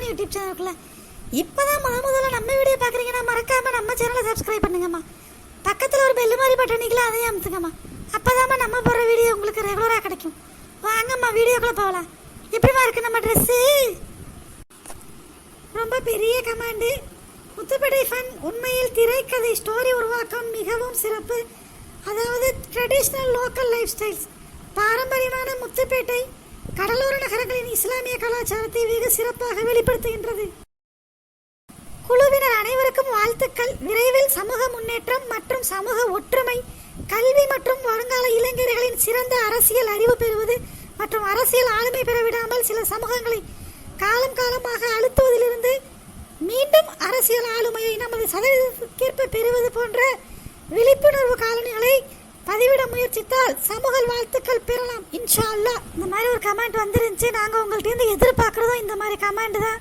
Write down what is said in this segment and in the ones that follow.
சாமி யூடியூப் சேனலுக்குள்ள இப்போதான் முதல்ல நம்ம வீடியோ பார்க்குறீங்கன்னா மறக்காம நம்ம சேனலை சப்ஸ்கிரைப் பண்ணுங்கம்மா. பக்கத்தில் ஒரு பெல் மாதிரி பட்டன் நிற்கல, அதையும் அமுத்துங்கம்மா. அப்போதாம்மா நம்ம போடுற வீடியோ உங்களுக்கு ரெகுலராக கிடைக்கும். வாங்கம்மா வீடியோக்குள்ளே போகலாம். எப்படிமா இருக்கு நம்ம ட்ரெஸ்ஸு? ரொம்ப பெரிய கமாண்டு. முத்துப்பேட்டை ஃபன் உண்மையில் திரைக்கதை ஸ்டோரி உருவாக்கம் மிகவும் சிறப்பு. அதாவது ட்ரெடிஷ்னல் லோக்கல் லைஃப் ஸ்டைல்ஸ், பாரம்பரியமான முத்துப்பேட்டை கடலோர நகரங்களின் இஸ்லாமிய கலாச்சாரத்தை வெகு சிறப்பாக வெளிப்படுத்துகின்றது. குழுவினர் அனைவருக்கும் வாழ்த்துக்கள். விரைவில் சமூக முன்னேற்றம் மற்றும் சமூக ஒற்றுமை, கல்வி மற்றும் வருங்கால இளைஞர்களின் சிறந்த அரசியல் அறிவு பெறுவது மற்றும் அரசியல் ஆளுமை பெற விடாமல் சில சமூகங்களை காலம் காலமாக அழுத்துவதிலிருந்து மீண்டும் அரசியல் ஆளுமையை நமது சதவீதத்திற்கேற்ப பெறுவது போன்ற விழிப்புணர்வு காலனிகளை பதிவிட முயற்சித்தால் சமூக வாழ்த்துக்கள் பெறலாம் இன்ஷா அல்லாஹ். இந்த மாதிரி ஒரு கமெண்ட் வந்துருந்துச்சு. நாங்கள் உங்கள்கிட்ட எதிர்பார்க்குறதும் இந்த மாதிரி கமெண்ட் தான்.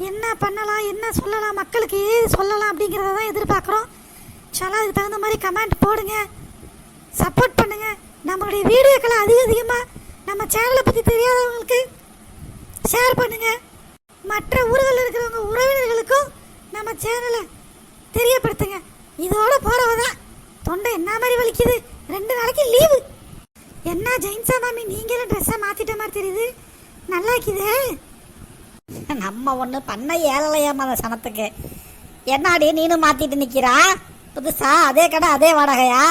என்ன பண்ணலாம், என்ன சொல்லலாம், மக்களுக்கு ஏது சொல்லலாம் அப்படிங்கிறத தான் எதிர்பார்க்குறோம். இன்ஷா அல்லாஹ் அதுக்கு தகுந்த மாதிரி கமெண்ட் போடுங்க, சப்போர்ட் பண்ணுங்க. நம்மளுடைய வீடியோக்களை அதிகமாக நம்ம சேனலை பற்றி தெரியாதவங்களுக்கு ஷேர் பண்ணுங்க. மற்ற ஊர்களில் இருக்கிறவங்க உறவினர்களுக்கும் நம்ம சேனலை தெரியப்படுத்துங்க. இதோட போறவதான் தொண்டை என்ன மாதிரி வலிக்குது, 2 நாளைக்கு லீவு. என்ன ஜெயின்சா மாமி, நீங்களும் ட்ரெஸ்ஸை மாத்திட்ட மாதிரி தெரியுது, நல்லா இருக்குதே. நம்ம ஒன்று பண்ண ஏழலையாம அந்த சனத்துக்கு. என்னாடி நீனும் மாத்திட்டு நிக்கிறா புதுசா? அதே கடை அதே வாடகையா?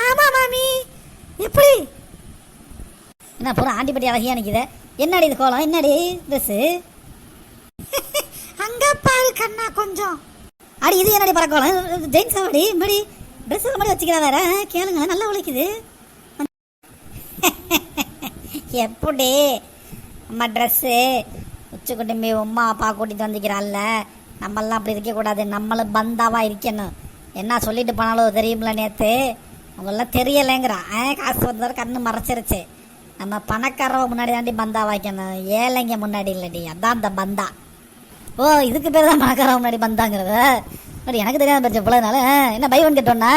ஆமா மாமி. எப்படி என்ன பூரா ஆண்டிப்பட்டி அழகியா நிக்குது? என்னடி இது கோலம், என்னடி ட்ரெஸ்ஸு? அங்க பாரு கண்ணா கொஞ்சம். அடி இது என்னடி பறக்கோலம்? ஜெயின்ஸ் ஆடி மடி ட்ரெஸ் மாதிரி வச்சுக்கிறா வேற. கேளுங்க, நல்லா உழைக்குது. எப்படி நம்ம ட்ரெஸ்ஸு உச்சி குடும்பி உமா அப்பா கூட்டிட்டு வந்துக்கிறாள்ல, நம்மளாம் அப்படி இருக்கக்கூடாது. நம்மளும் பந்தாவா இருக்கணும். என்ன சொல்லிட்டு போனாலும் தெரியுமில்ல, நேற்று உங்களெல்லாம் தெரியலைங்கிறான். காசு வந்தவரை கண்ணு மறைச்சிருச்சு. நம்ம பணக்காரவ முன்னாடி தாண்டி பந்தா வைக்கணும், ஏழைங்க முன்னாடி இல்லடி. அதான் அந்த பந்தா. ஓ, இதுக்கு பேர் தான் பணக்காரவ முன்னாடி பந்தாங்கிறத. அப்படி எனக்கு தெரியாத பட்சம் இவ்வளோனால என்ன பை ஒன் கேட்டோன்னா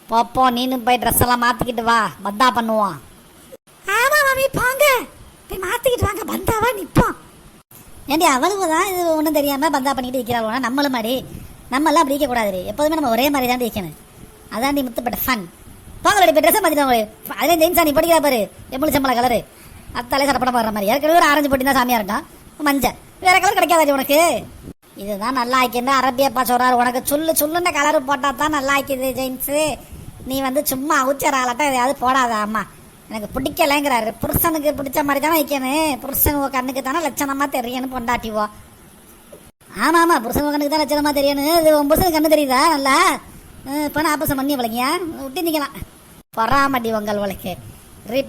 போப்போ, நீனும் போய் ட்ரெஸ் எல்லாம் மாற்றிக்கிட்டு வா, பந்தா பண்ணுவான். ஆமா மாமி, போங்க போய் மாத்திக்கிட்டு வாங்க, பந்தாவா நிற்போம். ஏன்டி அவளுக்கு தான் இது ஒன்றும் தெரியாமல் பந்தா பண்ணிக்கிட்டு இருக்கிறாள். நம்மளும் மாதிரி நம்மளாம் அப்படி இருக்கக்கூடாது. எப்போதுமே நம்ம ஒரே மாதிரி தாண்டி இருக்கணும். அதாண்டி முத்துப்பட்ட ஃபன். போங்களடி போய் ட்ரெஸ்ஸை மாற்றிட்டு. அதே ஜெயின்ஸா நீ படிக்கிறா பாரு, எம்பளி சம்பள கலரு அத்தாலே சட்டப்படம் போடுற மாதிரி. ஏற்கனவே ஒரு ஆரஞ்சு போட்டி தான் சாமியாக இருக்கும், மஞ்சள் வேற கலர் கிடைக்காது உனக்கு. இதுதான் நல்லா ஆக்கின்னு அரபியப்பா சொல்றாரு. உனக்கு சொல்லுன்னு கலரு போட்டா தான் நல்லா ஆக்கிது ஜெயின்ஸு. நீ வந்து சும்மா அவுச்சராலட்டம் எதையாவது போடாத. அம்மா எனக்கு பிடிக்கலைங்கிறாரு. புருஷனுக்கு பிடிச்ச மாதிரி தானே வைக்கணும். புருஷன் கண்ணுக்கு தானே லட்சணமா தெரியணும் பொண்டாட்டிவோ. ஆமா ஆமா, புருஷன் கண்ணுக்கு தான் லட்சணமா தெரியணும். இது உன் புருஷனுக்கு கண்ணு தெரியுதா நல்லா? இப்போ நான் ஆபோசம் பண்ணி வளைங்க விட்டு நிற்கலாம். பொறாமடி உங்கள் வளைக்கு.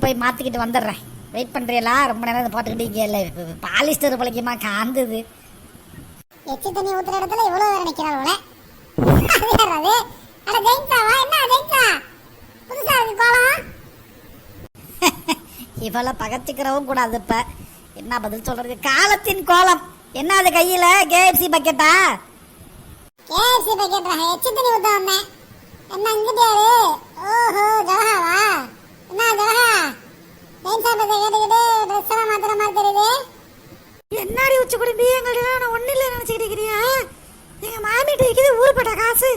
போய் மாற்றிக்கிட்டு வந்துடுறேன். வெயிட் பண்ணுறீங்களா? ரொம்ப நேரம் போட்டுக்கிட்டே இல்லை. பாலிஸ்டர் பிழைக்குமா காந்துது. எச்சி தண்ணி ஊத்துற இடத்துல இவ்வளவு வேற நிக்கிறாளே. அது அட ஜெயின்சாவா? என்ன ஜெயின்சா புதுசா இருக்கு கோலம்? இவளை பகச்சிக்கிறவும் கூடாது. இப்ப என்ன பதில் சொல்றது? காலத்தின் கோலம். என்ன அது கையில? கேஎஃப்சி பக்கெட்டா? கேஎஃப்சி பக்கெட்டா? எச்சி தண்ணி ஊத்த வந்தேன். என்ன இங்கிட்டாரு? ஓஹோ, ஜோஹாவா? என்ன ஜோஹா ஜெயின்சா பத்தி கேட்டுக்கிட்டு ட்ரெஸ் எல்லாம் மாத்துற மாதிரி தெரியுது. என்னாடி உச்சி குடும்பி, எங்கள்ட்ட நான் ஒன்றும் இல்லை நினச்சிக்கிட்டு இருக்கிறியா? எங்கள் மாமிகிட்ட இருக்குது ஊருப்பட்ட காசு.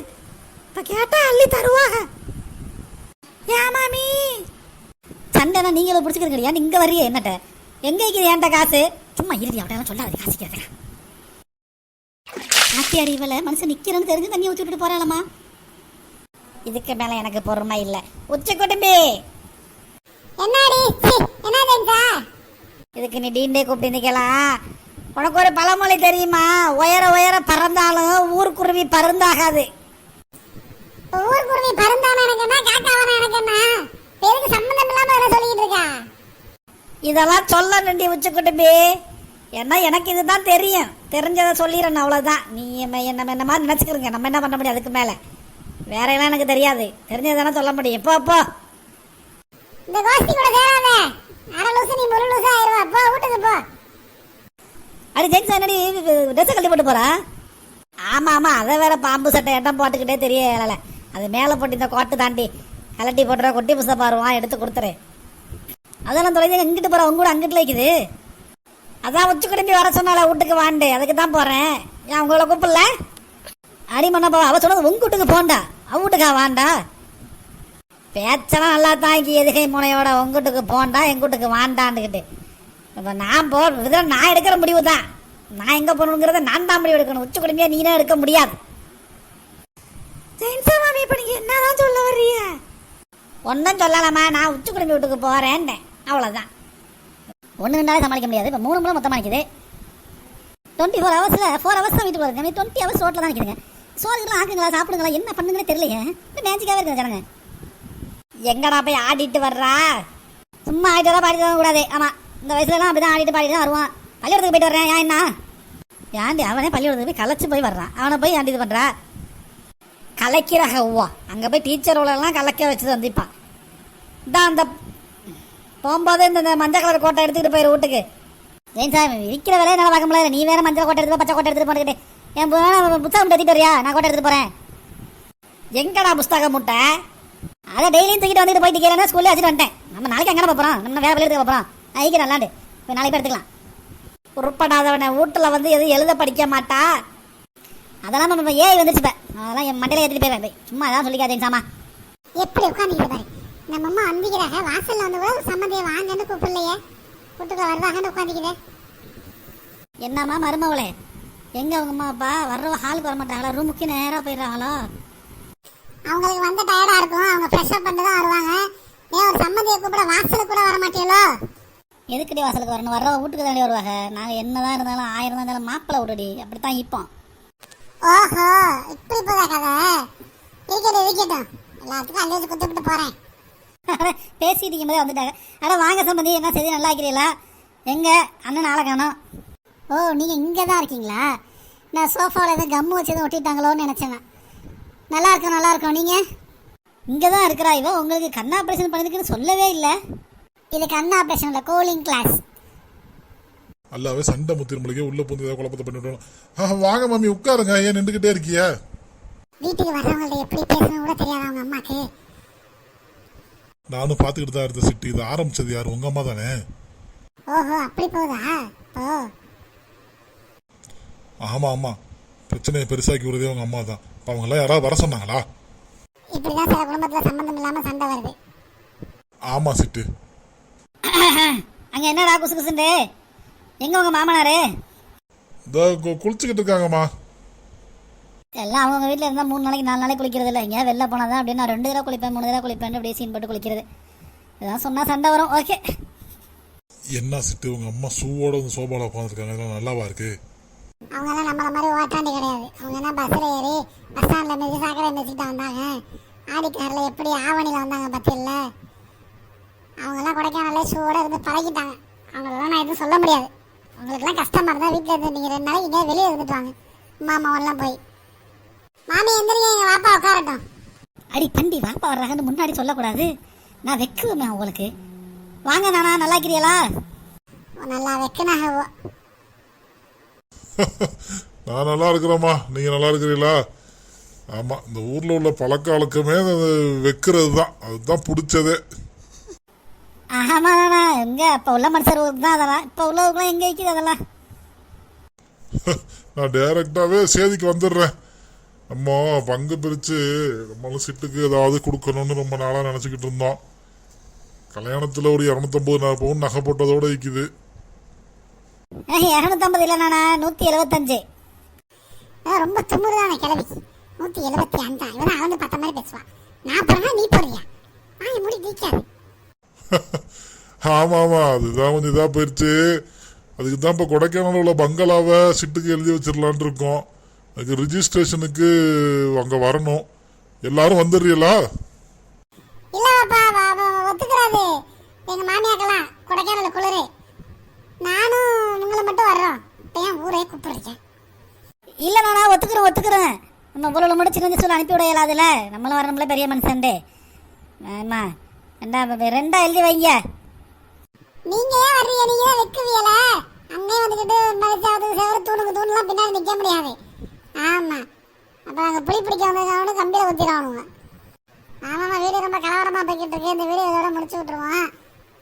இப்போ கேட்டால் அள்ளி தருவாங்க. ஏன் மாமி சண்டைனா நீங்களும் பிடிச்சிக்கிறீங்க. இங்க வர்றிய என்னட்ட? எங்க இருக்குது ஏன்ட்ட காசு? சும்மா இறுதி அவட்டெல்லாம் சொல்லாது. காசு கேட்குறேன். ஆத்தி அறிவில மனுஷன் நிக்கிறன்னு தெரிஞ்சு தண்ணி ஊற்றி விட்டுட்டு போறாளம்மா. இதுக்கு மேல எனக்கு பொறுமை இல்லை. உச்சி குடும்பி, என்னடி என்ன ஜெயின்சா? இதுக்கு நீ டீண்டே கூப்பிட்டு நிக்கலாம். உனக்கு ஒரு பழமொழி தெரியுமா? உயர உயர பறந்தாலும் ஊர்க்குருவி பருந்தாகாது. ஊர்க்குருவி பருந்தான எனக்கு என்ன, காக்காவான எனக்கு என்ன? பேருக்கு சம்பந்தம் இல்லாம என்ன சொல்லிட்டு இருக்கா? இதெல்லாம் சொல்ல வேண்டிய உச்சி குடும்பி. ஏன்னா எனக்கு இதுதான் தெரியும். தெரிஞ்சதை சொல்லிடுறேன், அவ்வளவுதான். நீ என்ன மாதிரி நினைச்சுக்கிறீங்க. நம்ம என்ன பண்ண முடியும்? அதுக்கு மேல வேற எல்லாம் எனக்கு தெரியாது. தெரிஞ்சதானே சொல்ல முடியும். போ இந்த கோஷ்டி கூட சேராத. அரை லூசு நீ முழு லூசா ஆயிருவா. போ வீட்டுக்கு போ. அடி ஜெயின்ஸ் என்னடி ட்ரெஸ் கழட்டி போட்டு போறா? ஆமா ஆமா, அதை வேற பாம்பு சட்டை இடம் போட்டுக்கிட்டே தெரியல. அது மேலே போட்டு இந்த கோட்டை தாண்டி கலட்டி போட்டுற கொட்டி புதுசா பாருவான், எடுத்து கொடுத்துரு. அதெல்லாம் தொலைஞ்சு இங்கிட்டு போற உங்க கூட அங்கிட்டு வைக்குது. அதான் உச்சி குடும்பி வர சொன்னால வீட்டுக்கு வாண்டு, அதுக்கு தான் போறேன். ஏன் உங்களை கூப்பிடல? அடி மண்ணப்பா, அவ சொன்னது உங்க வீட்டுக்கு போண்டா, அவ வீட்டுக்கா வாண்டா. பேச்செல்லாம் நல்லா தாங்கி எதுகை முனையோட உங்க வீட்டுக்கு போண்டா எங்க வீட்டுக்கு வாண்டான்னுக்கிட்டு. இப்போ நான் இதெல்லாம் நான் எடுக்கிற முடிவு தான். நான் எங்க போகணுங்கிறத நான் தான் முடிவு எடுக்கணும். உச்சி குடும்பியா நீனா எடுக்க முடியாது. ஜெயின்சா மாமி, இப்ப நீங்க என்னதான் சொல்ல வர்றீங்க? ஒன்றும் சொல்லலாமா, நான் உச்சி குடும்பி வீட்டுக்கு போறேன்னு, அவ்வளோதான். ஒன்று ரெண்டாவே சமாளிக்க முடியாது. இப்போ 3 முறை மொத்தமாக நிற்குது. 24 ஹவர்ஸில் 4 ஹவர்ஸ் தான் வீட்டுக்கு வருங்க. 20 ஹவர்ஸ் ரோட்டில் தான் நிற்குதுங்க. சோறுக்கெல்லாம் ஆக்குங்களா, சாப்பிடுங்களா, என்ன பண்ணுங்களே தெரியலையே. இந்த மேஜிக்காகவே இருக்குது ஜனங்க. எங்கடா போய் ஆடிட்டு வர்றா? சும்மா ஆடிட்டு வரா, பாடிட்டு வர கூடாது. ஆமாம், இந்த வயசுலலாம் அப்படி தான் ஆடிட்டு பாடிட்டு தான் வருவான். பள்ளிக்கூடத்துக்கு போயிட்டு வர்றேன், ஏன் என்ன ஏன்டி? அவனே பள்ளிக்கூடத்துக்கு போய் கலைச்சு போய் வர்றான். அவனை போய் ஆண்டி இது பண்ணுறா, கலைக்கிறாக. ஓவா அங்கே போய் டீச்சரோடலாம் கலைக்க வச்சுட்டு வந்துப்பான். இதான் அந்த போகும்போது இந்த மஞ்சள் கலர் கோட்டை எடுத்துக்கிட்டு போயிரு வீட்டுக்கு. ஏன் சார் இருக்கிற வேலையை நல்லா பார்க்க முடியல. நீ வேற மஞ்சள் கோட்டை எடுத்து பச்சை கோட்டை எடுத்துட்டு போட்டுக்கிட்டு என் புத்தகம் எடுத்துட்டு வரியா? நான் கோட்டை எடுத்துட்டு போறேன். எங்கடா புஸ்தகம் முட்டை? அதை டெய்லியும் தூக்கிட்டு வந்துட்டு போயிட்டு கேட்கலாம். ஸ்கூல்ல வச்சுட்டு வந்துட்டேன். நம்ம நாளைக்கு எங்கே போகிறோம்? நம்ம வேற வேலை எடுத்துக்க போகிறோம். ஐக்கு நல்லாண்டு இப்போ நாளைக்கு எடுத்துக்கலாம். உருப்படாதவனை வீட்டில் வந்து எதுவும் எழுத படிக்க மாட்டா. அதெல்லாம் நம்ம ஏய் வந்துருச்சுப்பேன். அதெல்லாம் என் மண்டையில ஏற்றிட்டு போயிடுவேன். சும்மா அதான் சொல்லிக்காதீங்க சாமா. எப்படி உட்காந்துக்கிட்டு நம்ம அம்மா வந்திக்கிறாங்க. வாசல்ல வந்து கூட சம்மந்தியை வாங்கன்னு கூப்பிடலையே, வீட்டுக்குள்ள வருவாங்கன்னு உட்காந்துக்கிறேன். என்னம்மா மருமவளே, எங்க உங்க அம்மா அப்பா வர்ற ஹாலுக்கு வர மாட்டாங்களா? ரூமுக்கு நேராக போயிடுறாங்களோ? அவங்களுக்கு வந்து டயர்டா இருக்கும், அவங்க ஃப்ரெஷ் அப் பண்ணிட்டு தான் வருவாங்க. ஏன் ஒரு சம்மந்தியை கூப்பிட வாசலுக்கு கூட வர மாட்டீங்களோ? எதுக்கடி வாசலுக்கு வரணும்? வர்ற வீட்டுக்கு தாண்டி வருவாங்க. நாங்கள் என்னதான் இருந்தாலும் 1000 இருந்தாலும் மாப்பிள்ளை விடுடி, அப்படித்தான் இப்போ. ஓஹோ, இப்படி போதா கதை. இருக்கட்டும், எல்லாத்துக்கும் அள்ளி குத்துக்கிட்டு போறேன். பேசிட்டு போதே வந்துட்டாங்க. அட வாங்க சம்பந்தி, என்ன செய்தி, நல்லா இருக்கிறீங்களா? எங்க அண்ணன் ஆளை காணோம். ஓ, நீங்கள் இங்கே தான் இருக்கீங்களா? நான் சோஃபாவில் எதுவும் கம்மு வச்சு எதுவும் ஒட்டிட்டாங்களோன்னு நினச்சேங்க. நல்லா இருக்கோம். நீங்கள் இங்கே தான் இருக்கிறா. இவ உங்களுக்கு கண் ஆப்ரேஷன் பண்ணதுக்குன்னு சொல்லவே இல்லை. இது கண் ஆப்ரேஷன் இல்லை, கூலிங் கிளாஸ். அல்லாவே சண்டை முத்திருமலைக்கே உள்ள பூந்து ஏதாவது குழப்பத்தை பண்ணிவிட்டோம். வாங்க மாமி உட்காருங்க, ஏன் நின்றுக்கிட்டே இருக்கிய? வீட்டுக்கு வர்றவங்கள்ட்ட எப்படி பேசணும் கூட தெரியாது அவங்க அம்மாக்கு. நானும் பார்த்துக்கிட்டு தான் இருந்த சிட்டி. இதை ஆரம்பிச்சது யாரு? உங்க அம்மா தானே? ஓஹோ, அப்படி போதா? ஆமா, பிரச்சனையை பெருசாக்கி விடுறதே உங்க அம்மா தான். அவங்க எல்லாம் யாராவது வர சொன்னாங்களா? இப்படிதான் சில குடும்பத்துல சம்பந்தம் இல்லாம சண்டை வருது. ஆமா சிட்டு. அங்க என்னடா குசு குசுண்டு? எங்க உங்க மாமனாரு? குளிச்சுக்கிட்டு இருக்காங்கம்மா. எல்லாம் அவங்க வீட்டில் இருந்தால் 3 நாளைக்கு 4 நாளைக்கு குளிக்கிறது இல்லை. எங்கேயா வெளில போனால் தான் அப்படின்னு நான் 2 தடவை குளிப்பேன் 3 தடவை குளிப்பேன் அப்படியே சீன் போட்டு குளிக்கிறது. இதான் சொன்னால் சண்டை வரும். ஓகே, என்ன சிட்டு, உங்க அம்மா ஷூவோட வந்து சோபாவில் உட்காந்துருக்காங்க, இதெல்லாம் நல்லாவா இருக்கு? அவங்க எல்லாம் நம்மள மாதிரி ஓட்டாண்டி கிடையாது. அவங்க எல்லாம் பஸ்ல ஏறி பஸ் ஸ்டாண்ட்ல மிதி சாக்கடை மிதிச்சுட்டு வந்தாங்க. ஆடிக்காரில் எப்படி ஆவணியில் வந்தாங்க பத்தியில். அவங்க எல்லாம் கொடைக்கானல ஷூவோட இருந்து பழகிட்டாங்க. அவங்களெல்லாம் நான் எதுவும் சொல்ல முடியாது. அவங்களுக்குலாம் கஷ்டமா இருந்தா வீட்டில் இருந்து நீங்கள் 2 நாளைக்கு இங்கே வெளியே இருந்துட்டு வாங்க. மாமாவெல்லாம் போய் மாமி எந்திரிங்க, எங்க வாப்பா உட்காரட்டும். அடி பண்டி, வாப்பா வர்றாங்கன்னு முன்னாடி சொல்லக்கூடாது. நான் வெக்குவேன் உங்களுக்கு. வாங்க நானா, நல்லா இருக்கிறீங்களா? நல்லா வெக்குனாக. நான் நல்லா இருக்கிறேம்மா, நீங்க நல்லா இருக்கிறீங்களா? ஆமா, இந்த ஊர்ல உள்ள பழக்க வழக்கமே வைக்கிறது தான், அதுதான் பிடிச்சதே. ஆமாண்ணா, எங்க அப்ப உள்ள மனுஷர் தான் அதெல்லாம். இப்ப உள்ளவங்களும் எங்க வைக்குது அதெல்லாம்? நான் டைரக்டாவே சேதிக்கு வந்துடுறேன். நம்ம பங்கு பிரிச்சு நம்மளும் சிட்டுக்கு ஏதாவது கொடுக்கணும்னு ரொம்ப நாளா நினைச்சுக்கிட்டு இருந்தோம். கல்யாணத்துல ஒரு 250 பவுன் நகை போட்டதோட இருக்குது. 250 இல்லைண்ணா, 175. ரொம்ப தும்முறதான கிளவி. 175. இவன் அளந்து பார்த்த மாதிரி பேசுவான். நான் போறேன்னா நீ போறியா? வாங்க முடி தீக்காது. ஆமா, அதுதான் கொஞ்சம் இதா போயிடுச்சு. அதுக்கு தான் இப்போ கொடைக்கானல் உள்ள பங்களாவை சிட்டுக்கு எழுதி வச்சிடலான் இருக்கோம். அதுக்கு ரிஜிஸ்ட்ரேஷனுக்கு அங்கே வரணும். எல்லாரும் வந்துடுறீங்களா? இல்ல ஒத்துக்கிறாது. எங்க மாமியாக்கெல்லாம் கொடைக்கானல குளிரு. நானும் உங்களை மட்டும் வர்றோம். ஏன் ஊரே கூப்பிடுறீங்க? இல்ல நானா ஒத்துக்கிறேன். நம்ம பொருளை மட்டும் சின்ன சொல்லி அனுப்பி விட இயலாதுல. நம்மளும் வரணும்ல, பெரிய மனுஷன்டே. ஆமா, 2 எழுதி வைங்க. நீங்க ஏன் வர்றீங்க? நீங்க தான் வெக்குவீல. அங்கே வந்துக்கிட்டு மலைச்சாவது சேவர தூணுலாம் பின்னாடி நிற்க முடியாது. ஆமா, அப்போ அங்கே புளி பிடிக்க வந்தவங்க கம்பியில் ஊற்றிடுவானுங்க. ஆமாம்மா, வீடு ரொம்ப கலவரமாக போய்கிட்டு இருக்கு. இந்த வீடியோ இதோட முடிச்சு விட்ருவோம்.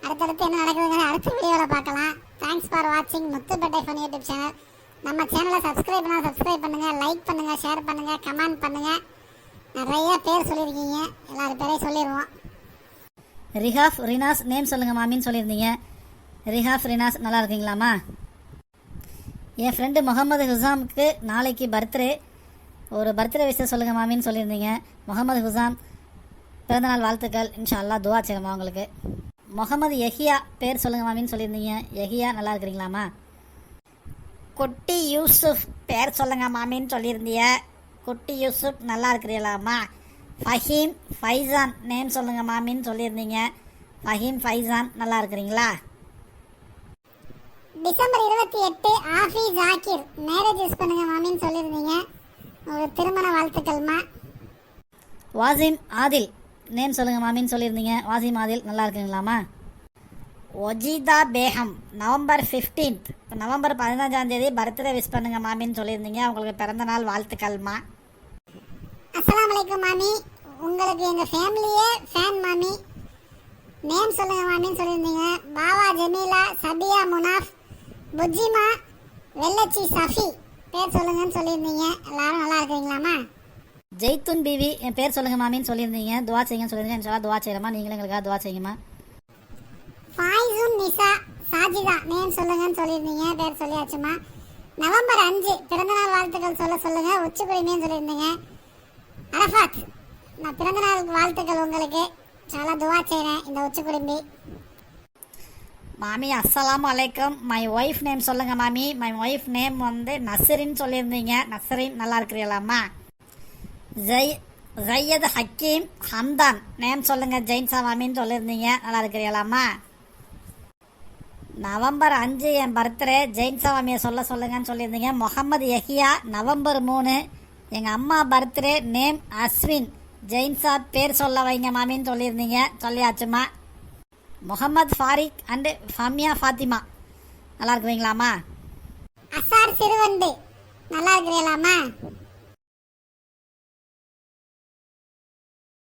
அடுத்தடுத்து என்ன நடக்குதுங்க அடுத்த வீடியோவில் பார்க்கலாம். தேங்க்ஸ் ஃபார் வாட்சிங் முத்துப்பேட்டை ஃபன் யூடியூப் சேனல். நம்ம சேனலை சப்ஸ்கிரைப் பண்ணால் சப்ஸ்கிரைப் பண்ணுங்கள், லைக் பண்ணுங்கள், ஷேர் பண்ணுங்கள், கமெண்ட் பண்ணுங்கள். நிறைய பேர் சொல்லியிருக்கீங்க, எல்லாரும் பேரையும் சொல்லிடுவோம். ரிஹாஃப் ரினாஸ் நேம் சொல்லுங்கள் மாமின்னு சொல்லியிருந்தீங்க. ரிஹாஃப் ரினாஸ் நல்லா இருக்கீங்களாம்மா? என் ஃப்ரெண்டு முகமது ஹுசாமுக்கு நாளைக்கு பர்த்டே. ஒரு பர்த்டே விஷயம் சொல்லுங்கள் மாமின்னு சொல்லியிருந்தீங்க. முகமது ஹுசாம் பிறந்தநாள் வாழ்த்துக்கள். இன்ஷா அல்லாஹ் துவா செய்யணுமா உங்களுக்கு. முகமது யஹியா பேர் சொல்லுங்கள் மாமின்னு சொல்லியிருந்தீங்க. யஹியா நல்லா இருக்கிறீங்களாம்மா? குட்டி யூசுப் பேர் சொல்லுங்க மாமின்னு சொல்லியிருந்தீங்க. குட்டி யூசுப் நல்லா இருக்கிறீங்களாம்மா? ஃபஹீம் ஃபைசான் நேம் சொல்லுங்கள் மாமின்னு சொல்லியிருந்தீங்க. ஃபஹீம் ஃபைசான் நல்லா இருக்கிறீங்களா? டிசம்பர் 28 ஆஃபி ஜாக்கிர் மேரேஜ் யூஸ் பண்ணுங்க மாமின்னு சொல்லியிருந்தீங்க. ஒரு திருமண வாழ்த்துக்கள்மா. வாசிம் ஆதில் நேம் சொல்லுங்கள் மாமின்னு சொல்லியிருந்தீங்க. வாசிம் ஆதில் நல்லா இருக்குங்களாம்மா? ஒஜிதா Begum November 15 November 15 birthday wish பண்ணுங்க மாமின்னு சொல்லியிருந்தீங்க. உங்களுக்கு பிறந்த நாள் வாழ்த்துக்கள்மா. அஸ்ஸலாமு அலைக்கும் மாமி, உங்களுக்கு எங்கள் ஃபேமிலியே ஃபேன் மாமி. நேம் சொல்லுங்க மாமின்னு சொல்லியிருந்தீங்க. பாவா ஜமீலா, சபியா முனாஃப், புஜிமா, வெள்ளச்சி சஃபி பேர் சொல்லுங்கன்னு சொல்லியிருந்தீங்க. எல்லாரும் நல்லா இருக்கிறீங்களாம்மா? ஜெய்துன் பிவி என் பேர் சொல்லுங்க மாமின்னு சொல்லியிருந்தீங்க. துவா செய்யுங்கன்னு சொல்லியிருந்தீங்க. இன்ஷா அல்லாஹ் துவா செய்கிறமா. நீங்களும் எங்களுக்காக துவா செய்யுமா. ஃபாயிசுன் நிசா சாஜிதா நேம் சொல்லுங்கன்னு சொல்லியிருந்தீங்க. பேர் சொல்லியாச்சுமா. நவம்பர் 5 பிறந்தநாள் வாழ்த்துக்கள் சொல்லுங்க. உச்சிக்குடிமைன்னு சொல்லியிருந்தீங்க. அரஃபாத், நான் பிறந்தநாள் வாழ்த்துக்கள் உங்களுக்கு. நல்லா துவா செய்கிறேன் இந்த உச்சிக்குடும்பி. மாமி அஸ்ஸலாமு அலைக்கும். மை ஒய்ஃப் நேம் சொல்லுங்க மாமி. மை ஒய்ஃப் நேம் நஸ்ரின் சொல்லியிருந்தீங்க. நஸ்ரின் நல்லா இருக்கிறீங்களாம்மா? ஜையத் ஹக்கீம் ஹம்தான் நேம் சொல்லுங்க. ஜெயின்சா மாமின்னு சொல்லியிருந்தீங்க. நல்லா இருக்கிறீங்களாம்மா? நவம்பர் 5 என் பர்த்டே. ஜெயின்சா மாமியை சொல்லுங்கன்னு சொல்லியிருந்தீங்க. முகமது யஹியா நவம்பர் 3 எங்கள் அம்மா பர்த்டே. நேம் அஸ்வின். ஜெயின்சா பேர் சொல்ல வைங்க மாமின்னு சொல்லியிருந்தீங்க. சொல்லியாச்சுமா. முகமது ஃபாரிக் அண்டு ஃபமியா ஃபாத்திமா நல்லா இருக்குவீங்களாம்மா? அசார் சிறுவண்டு நல்லா இருக்கிறீங்களாம்மா?